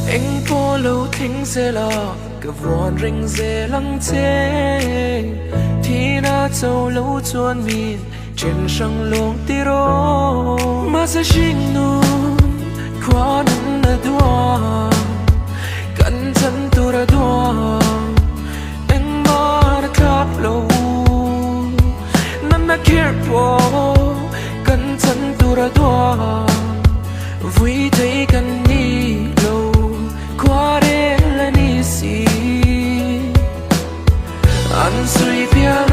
anh phố lâu thính sẽ lo cả vòn rình dê lăng thế thì na châu lâu chuan miên trên sông luồng tì rô mà sẽ sinh nun qua nâng na đua cẩn thận tu ra đua anh mà đã khát lâu năn na kia po cẩn thận tu ra đua vui thấy cần đi lâu qua đây là đi xí anh suy biết